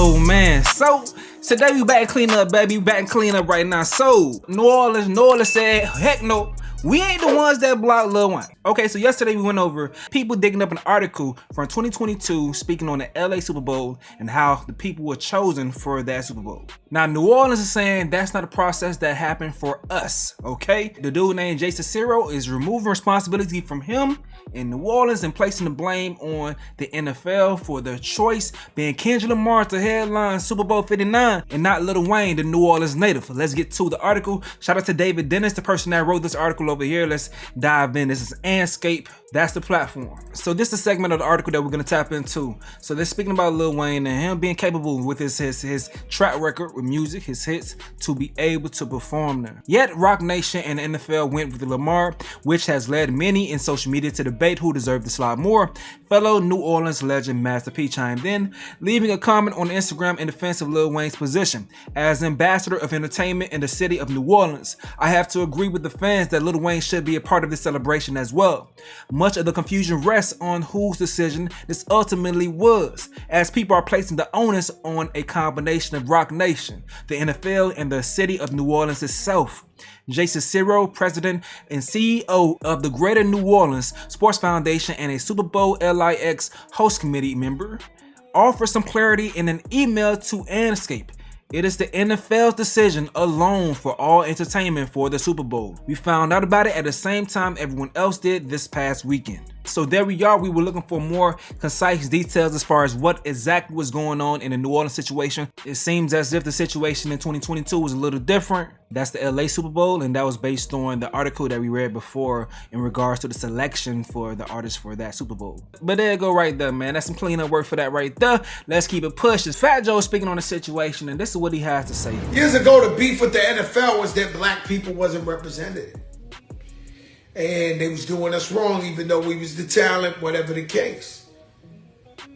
Yo, man, so today we back and clean up, baby. We back and clean up right now. So, New Orleans said, heck no, we ain't the ones that blocked Lil Wayne. Okay, so yesterday we went over people digging up an article from 2022 speaking on the LA Super Bowl and how the people were chosen for that Super Bowl. Now, New Orleans is saying that's not a process that happened for us, okay? The dude named Jason Ciro is removing responsibility from him in New Orleans and placing the blame on the NFL for their choice being Kendrick Lamar to headline Super Bowl 59 and not Lil Wayne, the New Orleans native. Let's get to the article. Shout out to David Dennis, the person that wrote this article over here. Let's dive in. This is Anscape. That's the platform. So this is a segment of the article that we're going to tap into. So they're speaking about Lil Wayne and him being capable with his track record with music, his hits, to be able to perform there. Yet Rock Nation and the NFL went with Lamar, which has led many in social media to debate who deserved the slot more. Fellow New Orleans legend Master P chimed in, leaving a comment on Instagram in defense of Lil Wayne's position. As ambassador of entertainment in the city of New Orleans, I have to agree with the fans that Lil Wayne should be a part of this celebration as well. Much of the confusion rests on whose decision this ultimately was, as people are placing the onus on a combination of Rock Nation, the NFL, and the city of New Orleans itself. Jason Ciro, president and CEO of the Greater New Orleans Sports Foundation and a Super Bowl LIX host committee member, offers some clarity in an email to Anscape. It is the NFL's decision alone for all entertainment for the Super Bowl. We found out about it at the same time everyone else did this past weekend. So there we are. We were looking for more concise details as far as what exactly was going on in the New Orleans situation. It seems as if the situation in 2022 was a little different. That's the LA Super Bowl, and that was based on the article that we read before in regards to the selection for the artists for that Super Bowl. But there you go right there, man. That's some cleanup work for that right there. Let's keep it pushed. It's Fat Joe speaking on the situation, and this is what he has to say. Years ago, the beef with the NFL was that black people wasn't represented. And they was doing us wrong, even though we was the talent, whatever the case.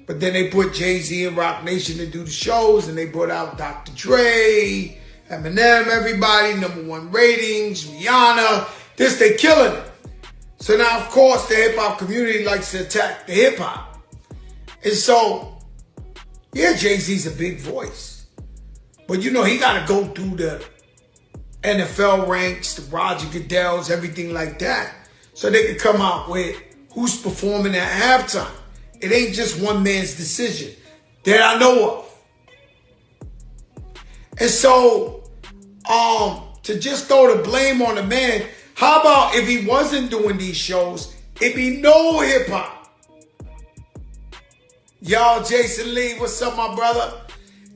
But then they put Jay-Z and Rock Nation to do the shows, and they brought out Dr. Dre, Eminem, everybody, #1 ratings, Rihanna. They killing it. So now, of course, the hip-hop community likes to attack the hip-hop. And so, yeah, Jay-Z's a big voice. But you know, he got to go through the NFL ranks, the Roger Goodells, everything like that, so they could come out with who's performing at halftime. It ain't just one man's decision that I know of. And so, to just throw the blame on the man, how about if he wasn't doing these shows, it'd be no hip hop? Y'all, Jason Lee, what's up, my brother?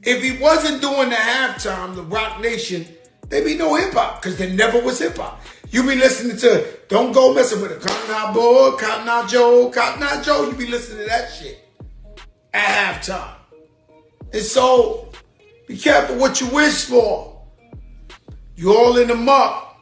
If he wasn't doing the halftime, the Rock Nation, there'd be no hip-hop, because there never was hip-hop. You be listening to Don't Go Messing With It, Cotton Eye Boy, Cotton Eye Joe, Cotton Eye Joe. You be listening to that shit at halftime. And so, be careful what you wish for. You all in the muck.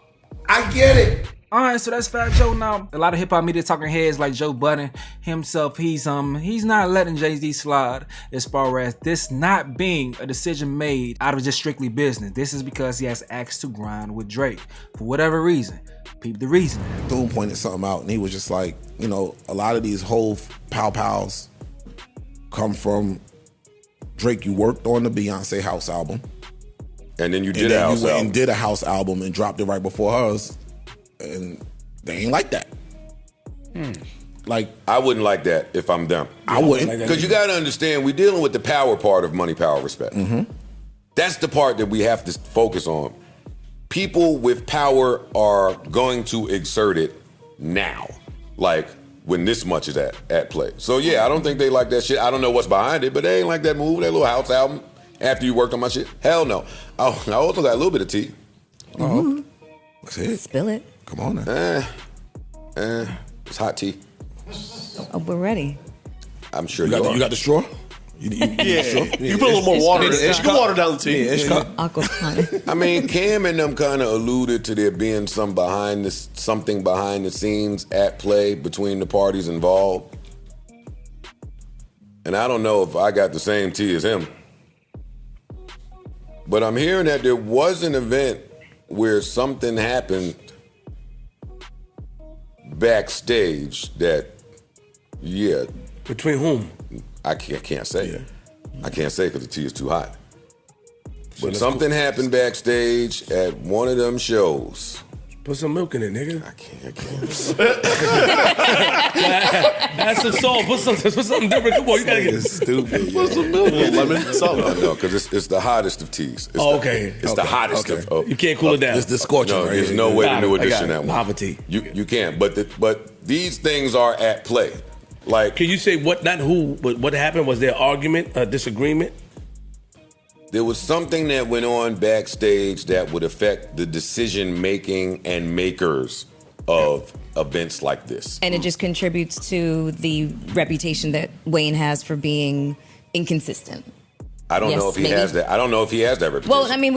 I get it. Alright, so that's Fat Joe now. A lot of hip-hop media talking heads like Joe Budden himself, he's not letting Jay-Z slide as far as this not being a decision made out of just strictly business. This is because he has asked to grind with Drake. For whatever reason. Peep the reasoning. Thune pointed something out and he was just like, you know, a lot of these whole pow-pows come from Drake. You worked on the Beyonce House album. And then you did a house you went album. and did a house album and dropped it right before hers. And they ain't like that. Like, I wouldn't like that if I'm them. I wouldn't. Because you got to understand, we're dealing with the power part of money, power, respect. That's the part that we have to focus on. People with power are going to exert it now, like when this much is at play. So yeah, I don't think they like that shit. I don't know what's behind it, but they ain't like that move, that little house album after you worked on my shit. Hell no. Oh, I also got a little bit of tea. Let's hit it. Spill it. Come on now. It's hot tea. Oh, we're ready. I'm sure You got the straw? You You put a little more water in it. You can water down the tea. Aquafina. I mean, Cam and them kind of alluded to there being something behind the scenes at play between the parties involved. And I don't know if I got the same tea as him. But I'm hearing that there was an event where something happened backstage that, yeah. Between whom? I can't say. Yeah. I can't say because the tea is too hot. But something happened backstage at one of them shows. Put some milk in it, nigga. I can't. That's the salt. Put something different. Come on, you gotta get It's stupid. Put some milk in, lemon, something. No, because it's the hottest of teas. It's okay. It's the hottest of. You can't cool it down. It's the scorching. No, right there's here. no way to Got new it. I edition got that it. one. Lava tea. You can't. But these things are at play. Like, Can you say what? Not who, but what happened? Was there an argument, a disagreement? there was something that went on backstage that would affect the decision making and makers of events like this. And it just contributes to the reputation that Wayne has for being inconsistent. I don't Yes, know if he maybe. has that. I don't know if he has that reputation. Well, I mean,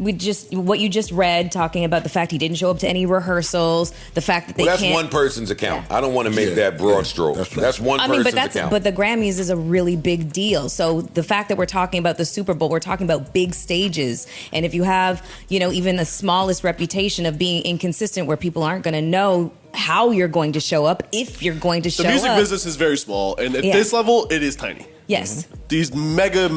we just what you just read, talking about the fact he didn't show up to any rehearsals, the fact that they Well, that's can't. one person's account. Yeah. I don't want to make that broad stroke. That's right. That's one I mean, person's account. but the Grammys is a really big deal. So the fact that we're talking about the Super Bowl, we're talking about big stages, and if you have, even the smallest reputation of being inconsistent, where people aren't going to know how you're going to show up, if you're going to show The up. music business is very small, and at Yeah. this level, it is tiny. Yes. These mega,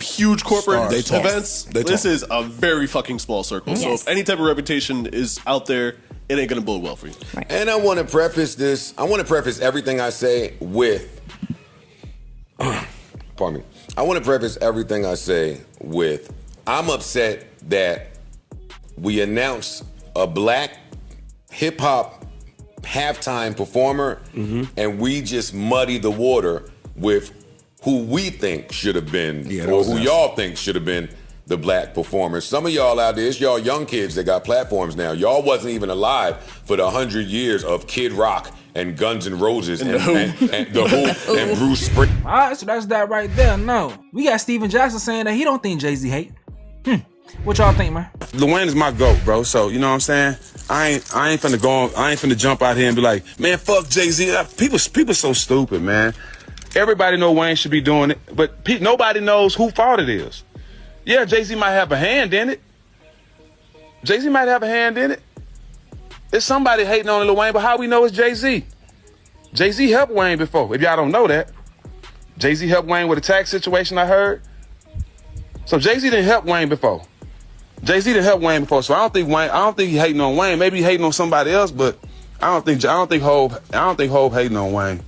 huge corporate Stars. They talk. events, They this talk. is a very fucking small circle. So Yes. if any type of reputation is out there, it ain't gonna bode well for you. Right. And I want to preface this. I want to preface everything I say with. Pardon me. I want to preface everything I say with. I'm upset that we announced a black hip hop halftime performer, and we just muddy the water with who we think should have been, that or was who nasty. y'all think should have been the black performers. Some of y'all out there, it's y'all young kids that got platforms now. Y'all wasn't even alive for the 100 years of Kid Rock and Guns N' Roses and The Who and Bruce Springsteen. All right, so that's that right there. No, we got Steven Jackson saying that he don't think Jay-Z hate. What y'all think, man? Lil Wayne is my GOAT, bro. So, you know what I'm saying? I ain't finna jump out here and be like, man, fuck Jay-Z. People so stupid, man. Everybody know Wayne should be doing it, but nobody knows whose fault it is. Yeah, Jay-Z might have a hand in it. Jay-Z might have a hand in it. It's somebody hating on Lil Wayne, but how we know it's Jay-Z? Jay-Z helped Wayne before, if y'all don't know that. Jay-Z helped Wayne with a tax situation, I heard. So Jay-Z didn't help Wayne before. Jay-Z didn't help Wayne before, so I don't think he hating on Wayne. Maybe he hating on somebody else, but I don't think Hov hating on Wayne.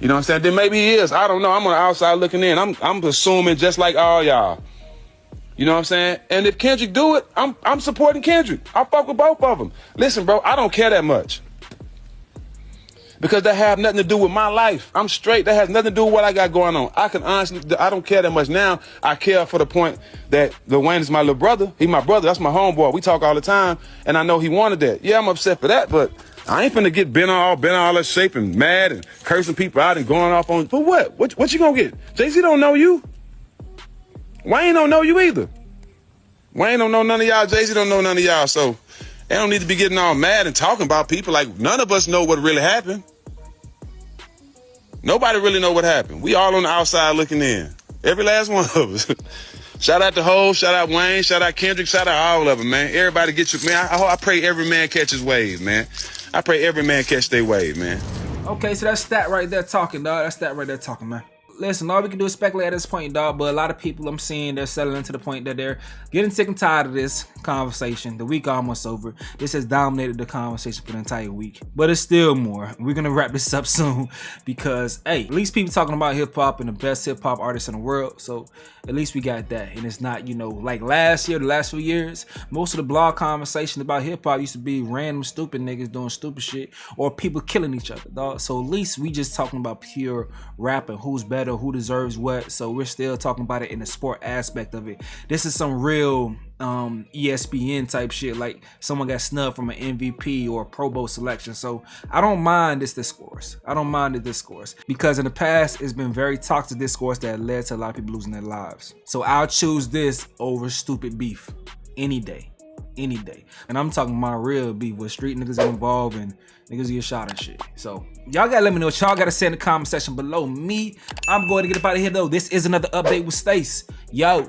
You know what I'm saying? Then maybe he is. I don't know. I'm on the outside looking in. I'm assuming just like all y'all. You know what I'm saying? And if Kendrick do it, I'm supporting Kendrick. I fuck with both of them. Listen, bro, I don't care that much. Because that have nothing to do with my life. I'm straight. That has nothing to do with what I got going on. I don't care that much now. I care for the point that Lil Wayne is my little brother. He my brother. That's my homeboy. We talk all the time. And I know he wanted that. Yeah, I'm upset for that, but I ain't finna get bent all that shape and mad and cursing people out and going off on, for what? What you gonna get? Jay-Z don't know you. Wayne don't know you either. Wayne don't know none of y'all. Jay-Z don't know none of y'all. So they don't need to be getting all mad and talking about people like none of us know what really happened. Nobody really know what happened. We all on the outside looking in. Every last one of us. Shout out to Hov, shout out Wayne, shout out Kendrick, shout out all of them, man. Everybody get your, man, I pray every man catch his wave, man. I pray every man catch their wave, man. Okay, so that's that right there talking, dog. That's that right there talking, man. Listen, all we can do is speculate at this point, dog, but a lot of people I'm seeing, they're settling to the point that they're getting sick and tired of this conversation. The week almost over. This has dominated the conversation for the entire week, but it's still more. We're gonna wrap this up soon because, hey, at least people talking about hip-hop and the best hip-hop artists in the world, so at least we got that. And it's not, like last year, the last few years, most of the blog conversation about hip-hop used to be random stupid niggas doing stupid shit or people killing each other, dog. So at least we just talking about pure rap and who's better, who deserves what. So we're still talking about it in the sport aspect of it. This is some real ESPN type shit, like someone got snubbed from an MVP or a Pro Bowl selection. So I don't mind this discourse. I don't mind the discourse because in the past it's been very toxic discourse that led to a lot of people losing their lives. So I'll choose this over stupid beef any day. And I'm talking my real beef with street niggas get involved and niggas get shot and shit. So y'all gotta let me know what y'all gotta say in the comment section below. I'm going to get up out of here though. This is another update with Stace. Yo.